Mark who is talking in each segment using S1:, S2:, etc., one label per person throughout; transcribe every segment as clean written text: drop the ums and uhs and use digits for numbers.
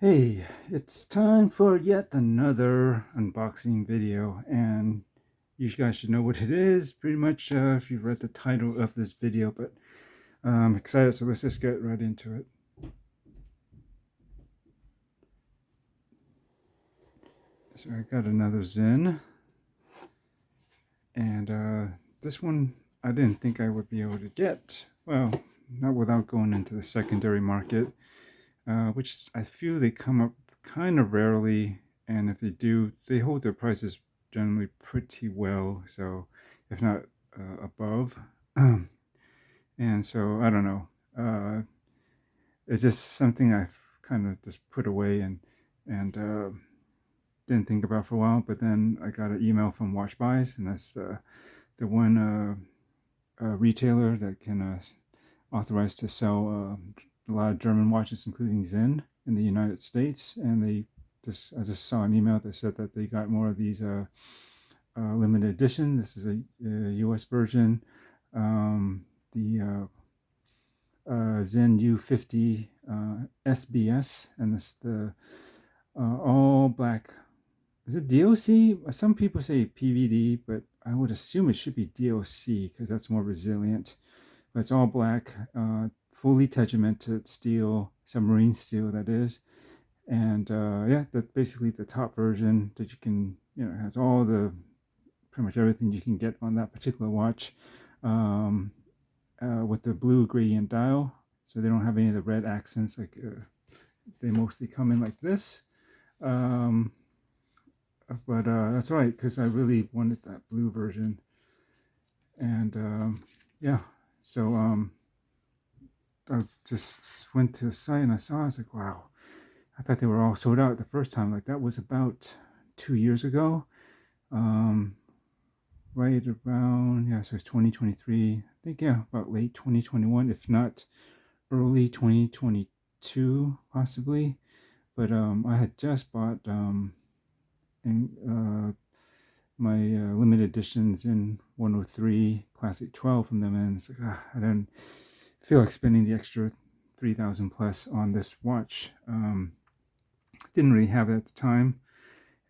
S1: Hey, it's time for yet another unboxing video, and you guys should know what it is pretty much if you've read the title of this video, but I'm excited, so let's just get right into it. So I got another Sinn, and this one I didn't think I would be able to get. Well, not without going into the secondary market, which I feel they come up kind of rarely, and if they do, they hold their prices generally pretty well, so if not above. And so I don't know. It's just something I've kind of just put away and didn't think about for a while. But then I got an email from Watch Buys, and that's the one retailer that can authorize to sell a lot of German watches, including Sinn, in the United States. And I just saw an email that said that they got more of these limited edition. This is a U.S. version. The Sinn U50 S BS, and this the all black. Is it DOC? Some people say PVD, but I would assume it should be DOC because that's more resilient. But it's all black, fully tegemented steel, submarine steel that is. And yeah, that's basically the top version that you can, it has all the, pretty much everything you can get on that particular watch, with the blue gradient dial. So they don't have any of the red accents, like they mostly come in like this. Um, but that's all right, because I really wanted that blue version. And yeah, so I just went to the site and I was like, wow, I thought they were all sold out the first time. Like that was about 2 years ago. Um, right around, yeah, so it's 2023. I think, yeah, about late 2021, if not early 2022, possibly. But I had just bought my limited editions in 103 Classic 12 from them, and it's like, I didn't feel like spending the extra 3,000 plus on this watch. Didn't really have it at the time,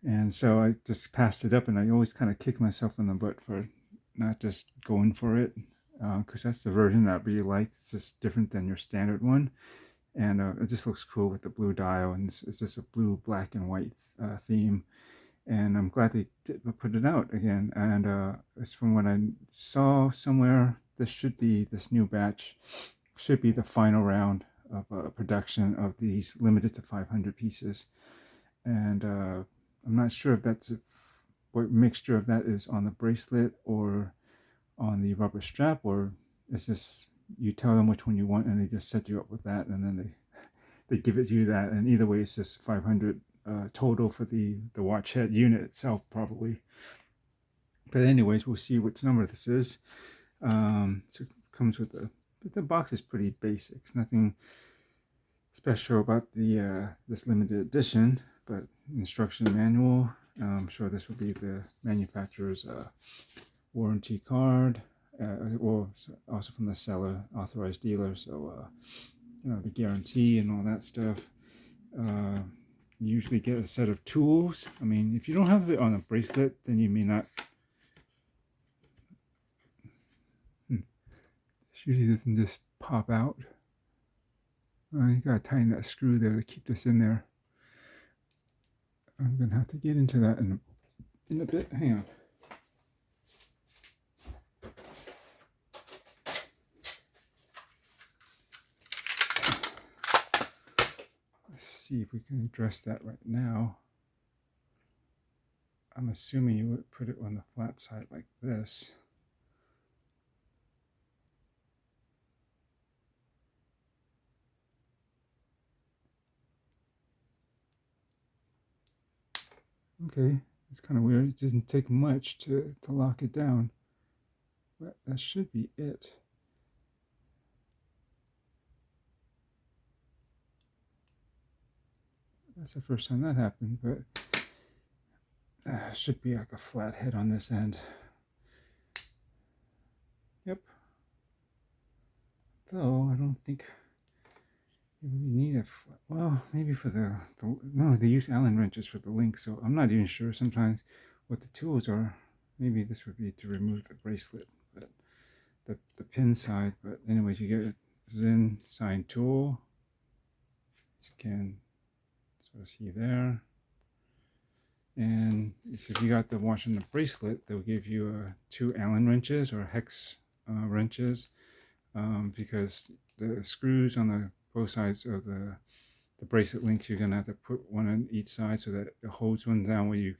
S1: and so I just passed it up, and I always kind of kick myself in the butt for not just going for it, because that's the version that I really liked. It's just different than your standard one, and it just looks cool with the blue dial, and it's just a blue, black, and white theme. And I'm glad they put it out again. And it's from what I saw somewhere. This new batch should be the final round of production of these, limited to 500 pieces. And I'm not sure if what mixture of that is on the bracelet or on the rubber strap, or it's just you tell them which one you want and they just set you up with that, and then they give it to you that. And either way, it's just 500 total for the watch head unit itself, probably. But anyways, we'll see which number this is. So it comes with the box is pretty basic. It's nothing special about the this limited edition, but instruction manual. I'm sure this will be the manufacturer's warranty card, or also from the seller, authorized dealer. So the guarantee and all that stuff. You usually get a set of tools. I mean, if you don't have it on a bracelet, then you may not. This usually doesn't just pop out. You gotta tighten that screw there to keep this in there. I'm gonna have to get into that in a bit. Hang on. Let's see if we can address that right now. I'm assuming you would put it on the flat side like this. Okay, it's kind of weird. It doesn't take much to lock it down, but that should be it. That's the first time that happened, but should be like a flat head on this end. Yep. Though I don't think You need a, well, maybe for no, they use Allen wrenches for the link, so I'm not even sure sometimes what the tools are. Maybe this would be to remove the bracelet, but the pin side. But anyways, you get a Sinn sign tool. You can sort of see there. And if you got the watch and the bracelet, they'll give you 2 Allen wrenches or hex wrenches, because the screws on the both sides of the bracelet links, you're gonna have to put one on each side so that it holds one down when you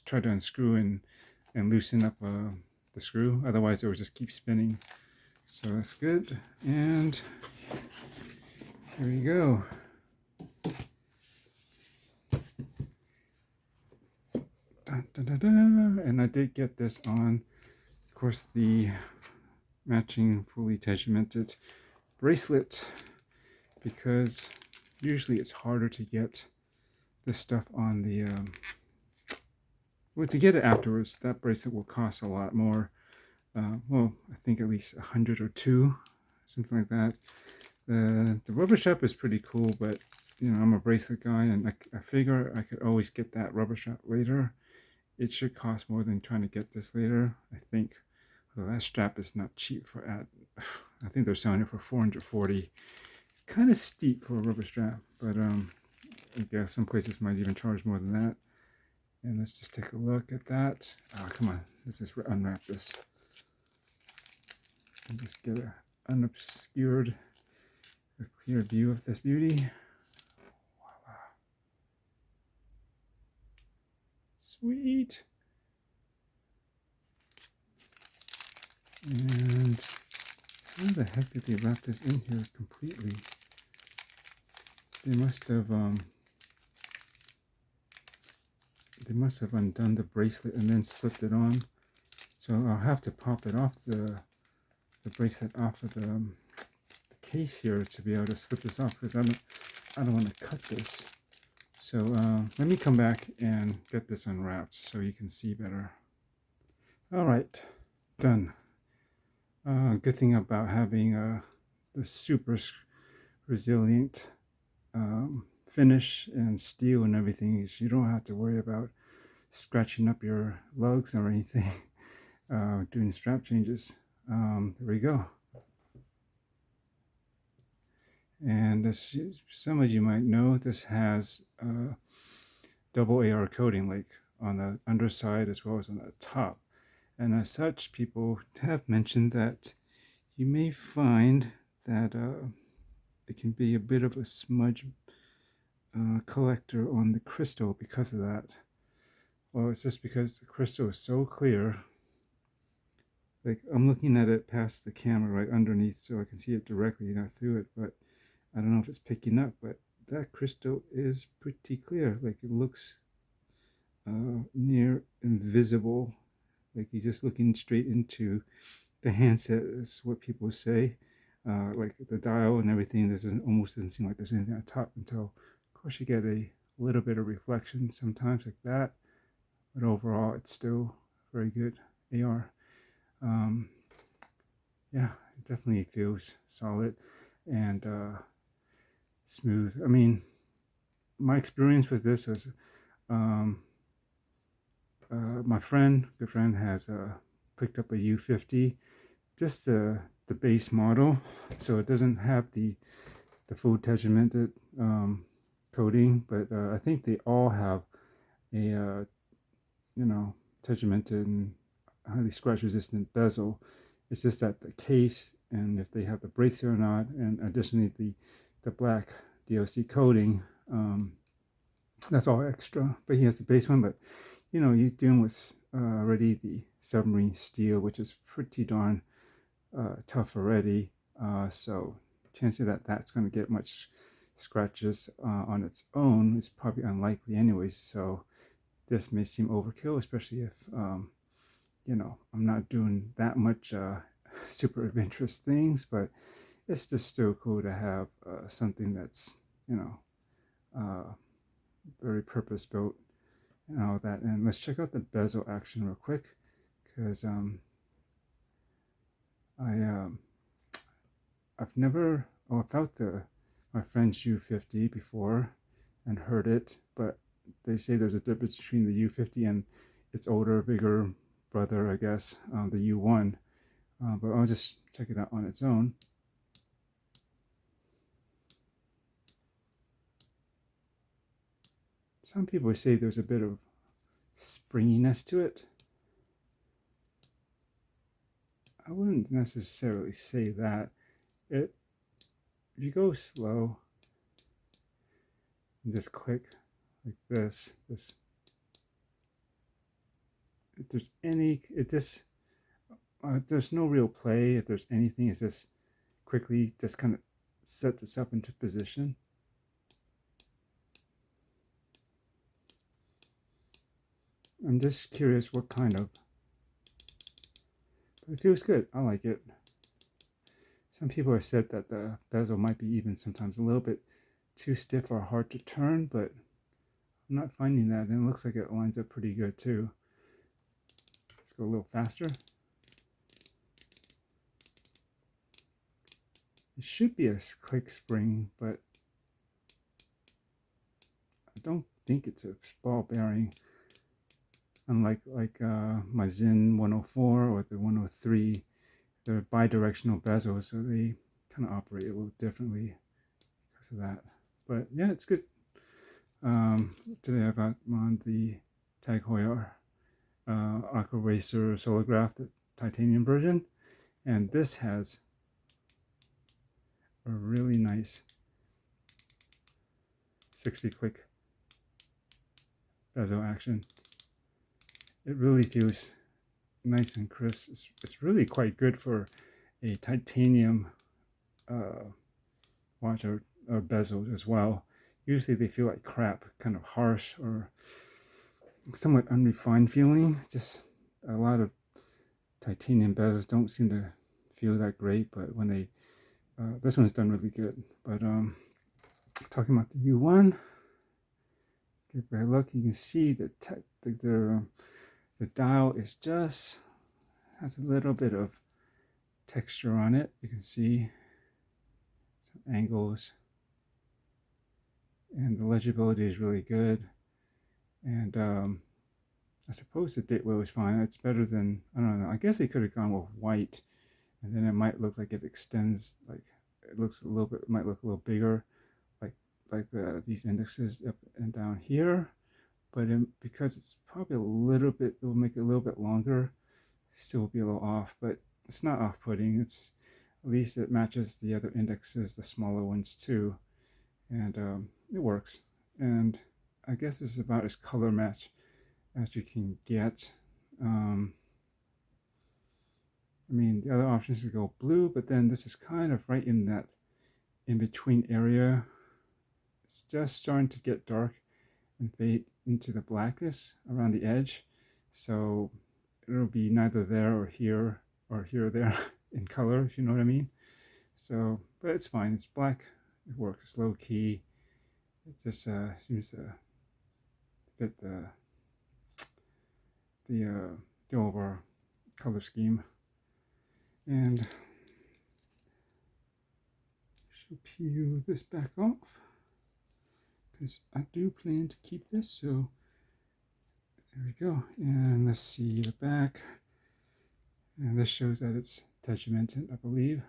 S1: try to unscrew and loosen up the screw. Otherwise, it will just keep spinning. So that's good. And here we go. Da, da, da, da. And I did get this on, of course, the matching fully tegemented bracelet, because usually it's harder to get this stuff on the well, to get it afterwards. That bracelet will cost a lot more. Well, I think at least 100 or 2, something like that. The rubber strap is pretty cool, but you know, I'm a bracelet guy, and I figure I could always get that rubber strap later. It should cost more than trying to get this later, I think. Well, that strap is not cheap for I think they're selling it for $440. It's kind of steep for a rubber strap, but I guess some places might even charge more than that. And let's just take a look at that. Oh, come on, let's just unwrap this and just get an unobscured, a clear view of this beauty. Voila. Sweet. And how the heck did they wrap this in here completely? They must have undone the bracelet and then slipped it on. So I'll have to pop it off the bracelet off of the case here to be able to slip this off, because I don't want to cut this. So let me come back and get this unwrapped so you can see better. All right, done. Good thing about having the super resilient finish and steel and everything is you don't have to worry about scratching up your lugs or anything doing strap changes. There we go. And as some of you might know, this has double AR coating, like on the underside as well as on the top. And as such, people have mentioned that you may find that it can be a bit of a smudge collector on the crystal because of that. Well, it's just because the crystal is so clear. Like, I'm looking at it past the camera right underneath, so I can see it directly, not through it, but I don't know if it's picking up, but that crystal is pretty clear. Like, it looks near invisible. Like you're just looking straight into the handset is what people say. Like the dial and everything, almost doesn't seem like there's anything on top until, of course, you get a little bit of reflection sometimes like that. But overall, it's still very good AR. Yeah, it definitely feels solid and smooth. I mean, my experience with this is my good friend has picked up a U50, just the base model, so it doesn't have the full tegemented coating, but I think they all have a tegemented and highly scratch resistant bezel. It's just that the case and if they have the bracelet or not, and additionally the black DLC coating, that's all extra. But he has the base one, but you know, you're dealing with already the submarine steel, which is pretty darn tough already. So chances that that's going to get much scratches on its own is probably unlikely anyways. So this may seem overkill, especially if you know, I'm not doing that much super adventurous things, but it's just still cool to have something that's, you know, very purpose built and all that. And let's check out the bezel action real quick, because I've never I felt my friend's U50 before and heard it, but they say there's a difference between the U50 and its older, bigger brother, I guess, the U1. But I'll just check it out on its own. Some people say there's a bit of springiness to it. I wouldn't necessarily say that. If you go slow and just click like this, if there's any, there's no real play. If there's anything, it's just quickly just kind of set this up into position. I'm just curious what kind of, but it feels good. I like it. Some people have said that the bezel might be even sometimes a little bit too stiff or hard to turn, but I'm not finding that, and it looks like it lines up pretty good too. Let's go a little faster. It should be a click spring, but I don't think it's a ball bearing. Unlike my Sinn 104 or the 103, they're bidirectional bezels, so they kind of operate a little differently because of that. But yeah, it's good. Today I got on the Tag Heuer Aqua Racer Solargraph, the titanium version, and this has a really nice 60-click bezel action. It really feels nice and crisp. It's really quite good for a titanium watch or bezel as well. Usually they feel like crap, kind of harsh or somewhat unrefined feeling. Just a lot of titanium bezels don't seem to feel that great, but when they, this one's done really good. But talking about the U1, let's give it a look. You can see the dial is just has a little bit of texture on it. You can see some angles, and the legibility is really good. And I suppose the date wheel is fine. It's better than, I don't know, I guess they could have gone with white, and then it might look like it extends, like it looks a little bit, might look a little bigger, like these indexes up and down here. But because it's probably a little bit, it will make it a little bit longer, still be a little off, but it's not off-putting. It's, at least it matches the other indexes, the smaller ones too, and it works. And I guess this is about as color match as you can get. I mean, the other option is to go blue, but then this is kind of right in that in-between area. It's just starting to get dark and fade into the blackness around the edge, so it'll be neither there or here or there in color, if you know what I mean. So, but it's fine. It's black. It works low key. It just seems to fit the overall color scheme. And I should peel this back off, because I do plan to keep this. So there we go. And let's see the back. And this shows that it's Tegemented, I believe.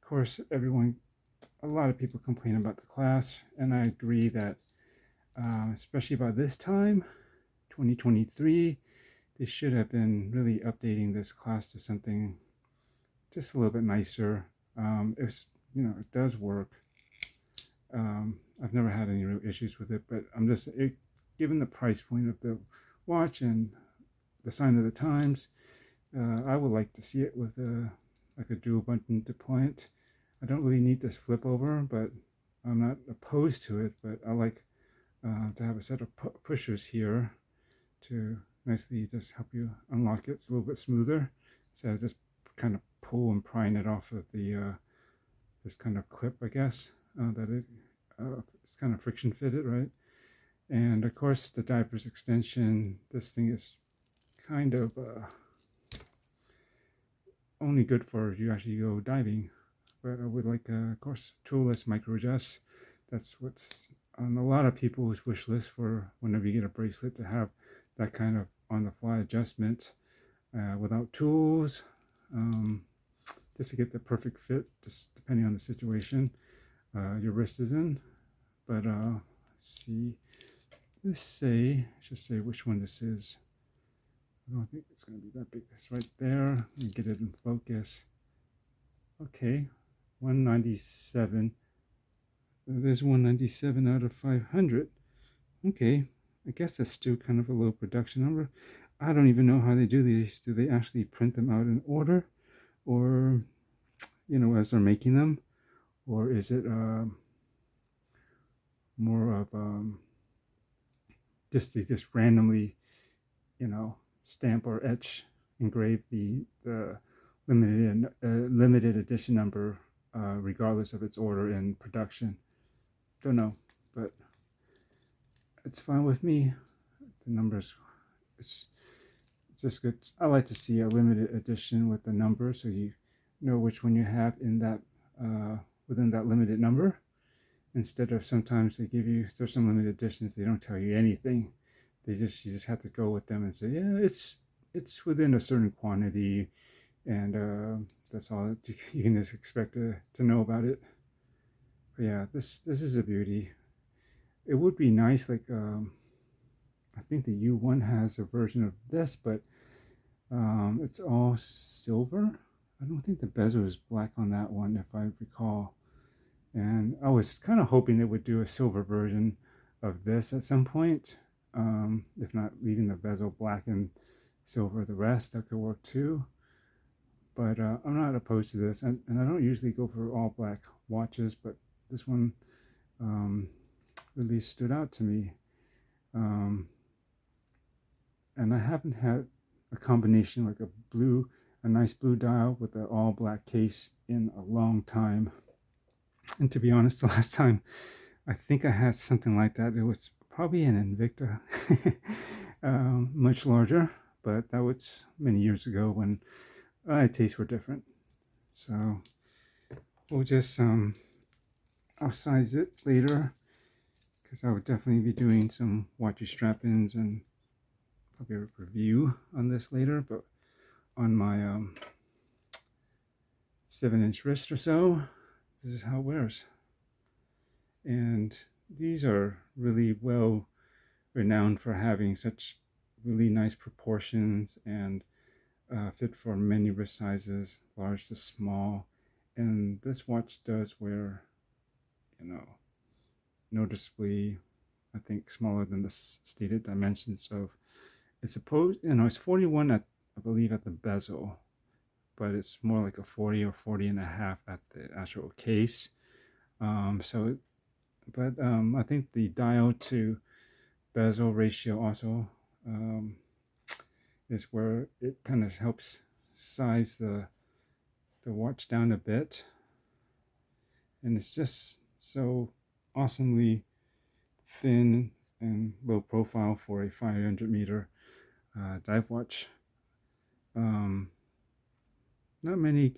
S1: Of course, a lot of people complain about the class, and I agree that, especially by this time, 2023, they should have been really updating this class to something just a little bit nicer. It's, it does work. I've never had any real issues with it, but I'm just, given the price point of the watch and the sign of the times, I would like to see it with like a dual button deployment. I don't really need this flip over, but I'm not opposed to it, but I like to have a set of pushers here to nicely just help you unlock it. It's a little bit smoother, so just kind of pull and prying it off of the this kind of clip, I guess, that it's kind of friction fitted, right? And of course the diapers extension, this thing is kind of only good for you actually go diving. but I would like, of course, toolless micro adjust. That's what's on a lot of people's wish list for whenever you get a bracelet, to have that kind of on the fly adjustment without tools, just to get the perfect fit, just depending on the situation your wrist is in. But see, should say which one this is. I don't think it's going to be that big. It's right there. Let me get it in focus. Okay, 197. There's 197 out of 500. Okay, I guess that's still kind of a low production number. I don't even know how they do these. Do they actually print them out in order, or as they're making them, or is it more of just they just randomly, stamp or etch, engrave the limited edition number, regardless of its order in production? Don't know, but it's fine with me. The numbers, it's just good. I like to see a limited edition with the number, so you know which one you have in that within that limited number. Instead of sometimes there's some limited editions, they don't tell you anything. You just have to go with them and say, yeah, it's within a certain quantity, and that's all you can just expect to know about it. But yeah, this is a beauty. It would be nice, like I think the U1 has a version of this, but it's all silver. I don't think the bezel is black on that one, if I recall. And I was kind of hoping they would do a silver version of this at some point. If not, leaving the bezel black and silver the rest, that could work too. But I'm not opposed to this, and I don't usually go for all black watches, but this one really stood out to me. And I haven't had a combination like a nice blue dial with an all black case in a long time. And to be honest, the last time I think I had something like that, it was probably an Invicta, much larger, but that was many years ago when tastes were different. So we'll just, I'll size it later, because I would definitely be doing some watchy strap-ins and probably a review on this later, but on my 7-inch wrist or so, this is how it wears. And these are really well renowned for having such really nice proportions and fit for many wrist sizes, large to small. And this watch does wear, noticeably, I think, smaller than the stated dimensions of. It's supposed, it's 41 at, I believe, at the bezel, but it's more like a 40 or 40 and a half at the actual case. I think the dial to bezel ratio also is where it kind of helps size the watch down a bit. And it's just so awesomely thin and low profile for a 500 meter dive watch. Not many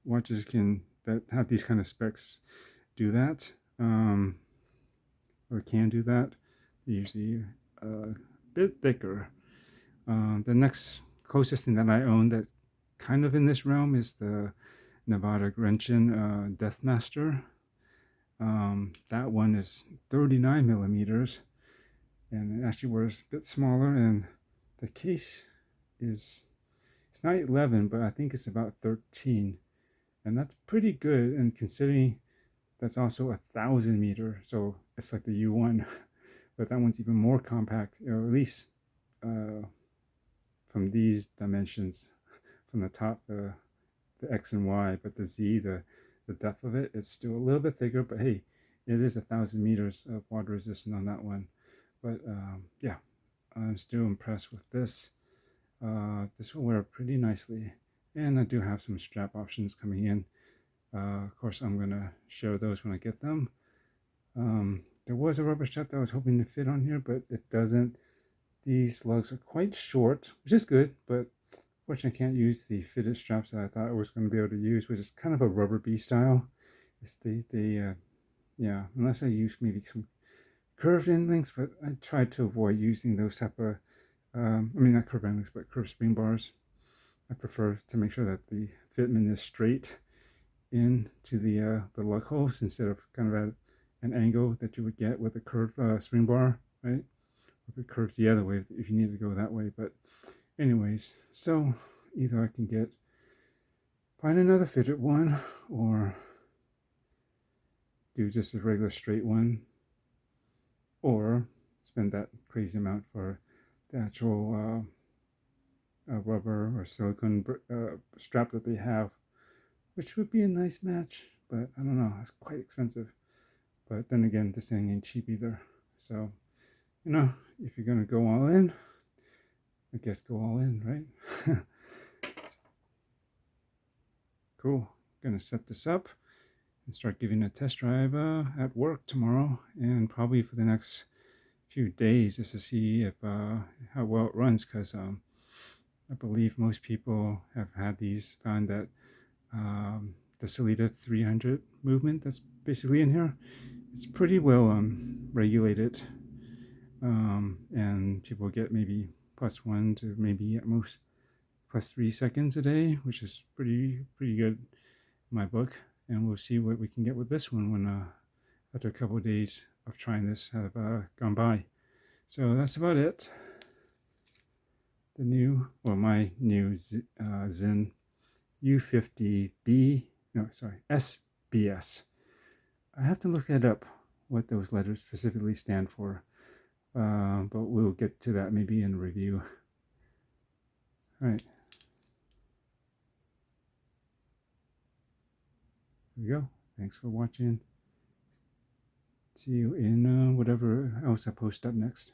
S1: watches that have these kind of specs do that, or can do that. They're usually a bit thicker. The next closest thing that I own that's kind of in this realm is the Nevada Grenchen Deathmaster. That one is 39 millimeters, and it actually wears a bit smaller, and the case it's not 11, but I think it's about 13, and that's pretty good. And considering that's also 1,000 meter, so it's like the U1, but that one's even more compact, or at least from these dimensions, from the top, the X and Y, but the Z, the depth of it is still a little bit thicker. But hey, it is 1,000 meters of water resistant on that one. But yeah, I'm still impressed with this. This will wear pretty nicely, and I do have some strap options coming in. Of course, I'm gonna show those when I get them. There was a rubber strap that I was hoping to fit on here, but it doesn't. These lugs are quite short, which is good, but Fortunately, I can't use the fitted straps that I thought I was going to be able to use, which is kind of a rubber B style. It's yeah, unless I use maybe some curved end links, but I try to avoid using those type of, I mean, not curved end links, but curved spring bars. I prefer to make sure that the fitment is straight into the lug holes instead of kind of at an angle that you would get with a curved spring bar, right? If it curves the other way, if you need to go that way. But anyways, so either I can find another fitted one or do just a regular straight one, or spend that crazy amount for the actual rubber or silicone strap that they have, which would be a nice match, but I don't know, it's quite expensive. But then again, this thing ain't cheap either. So, if you're gonna go all in, I guess go all in, right? Cool. Gonna set this up and start giving a test drive at work tomorrow, and probably for the next few days, just to see if how well it runs, because I believe most people have had these, found that the Salida 300 movement that's basically in here, it's pretty well regulated, and people get maybe +1 to maybe at most +3 seconds a day, which is pretty good in my book. And we'll see what we can get with this one when after a couple of days of trying this have gone by. So that's about it. My new Sinn U50 S BS. I have to look it up, what those letters specifically stand for, but we'll get to that maybe in review. All right. There we go. Thanks for watching. See you in whatever else I post up next.